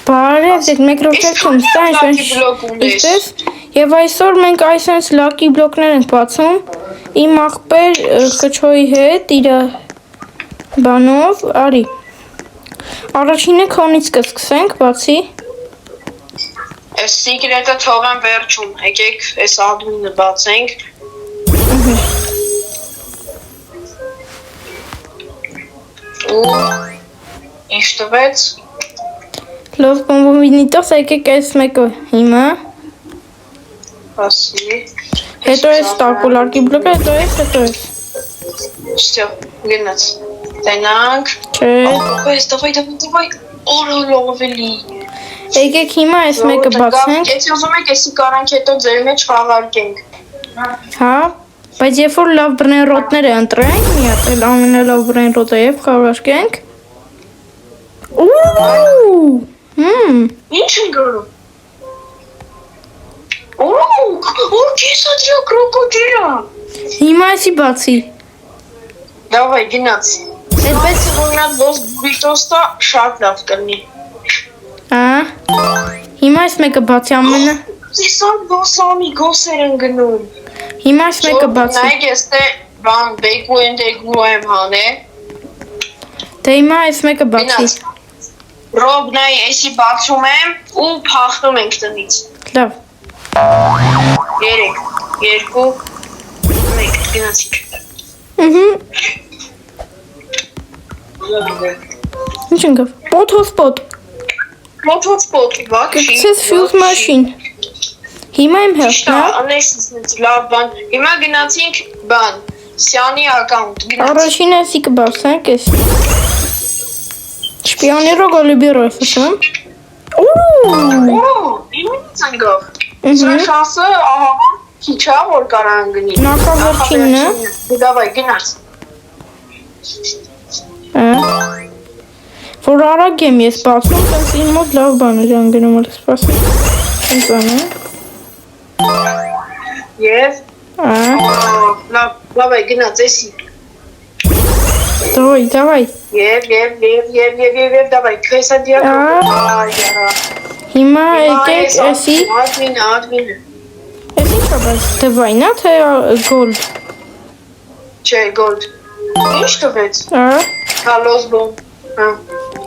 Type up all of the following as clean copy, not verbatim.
Բարև եք միկրոֆոնում ստանց եւ այսօր մենք այսպես լակի բլոկներ ենք բացում իմ ախպեր խչոյի հետ իր բանով արի առաջինը քոնից կսկսենք բացի այս սիկրետը թողեմ վերջում եկեք այս ադմինը բացենք ինչ տվեց Լավ բոմբինիտոս եկեք այս մեկը հիմա Ասի հետո այս տակոլարկի բլոկը հետո այս Всё, գնաց Տենանք Չէ Давай օրոլովելի Եկեք հիմա այս մեկը բացենք Եթե ուզում եք էսի կարանք հետո ձեր մեջ խաղարկենք Հա բայց երբ որ լավ բրենրոտները ընտրենք մի հատ էլ ամենալավ բրենրոտը եւ խաղարկենք Ինչ են գնում Ուրկեսա դրա կրոկոդիլը Հիմա էսի բացի Давай, գնաց Այդպես Որնատ ոսկ բուրիտոստա շատ լավ կրնի Հիմա այս մեկը բացի ամենը Սիսան ոսամի գոսեր են գնում Հիմա այս մեկը բացի Նայք եստե բան բեկու են դեգու եմ հանե Դե հիմա այս մեկը բացի Ռոբ նայ էսի բացում եմ ու փախնում ենք տնից Լավ 3, 2, 1, գնացիք Ինչ ընկավ Օթոսպոտ Մոթոսպոտ վակշի Գցես ֆյուզ մաշին Հիմա իմ հերթն է Անեսից լավ բան Հիմա գնացինք բան Սյանի ակաունտ Առաջինը էսի կբացենք էսի Շպիոնիրո գոլիբիրո է սասում Իմից ընգավ Սրա շանսը ահավան քիչ է որ կարան գնի Նակավերջինն է Դավայ գնաց Որ արագ եմ ես բացում տենց իմ մոտ լավ բան էր անգնում էլ սպասում Տենց անեմ Եվ Լավ է գնաց էսի Դավայ Եվ դավայ քեսա դիակը Հիմա եկեք էսի Ադմինը Էս ինչ է բայց դվայնա թե գոլդ Չէ գոլդ Ինչ տվեց Հալոս բոմ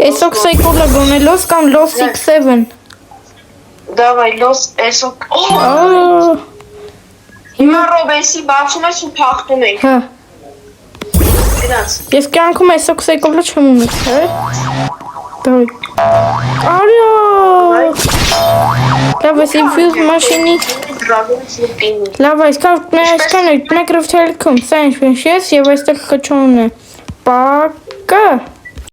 Էս օքսայկոլը գոնելոս կամ լոս 6-7 Դավայ լոս էսոք Հիմա ռոբեսի բացում ես ու փախտում ենք Հա Գնաց Ես կյանքում այս օքսայկոլը չեմ ունեցել Դավայ Արյա Լավ ես ինֆյուզ մաշինի Լավ այսքան է միկրոֆոնում սա ինչպես ես եւ այստեղ խչոն է Պակը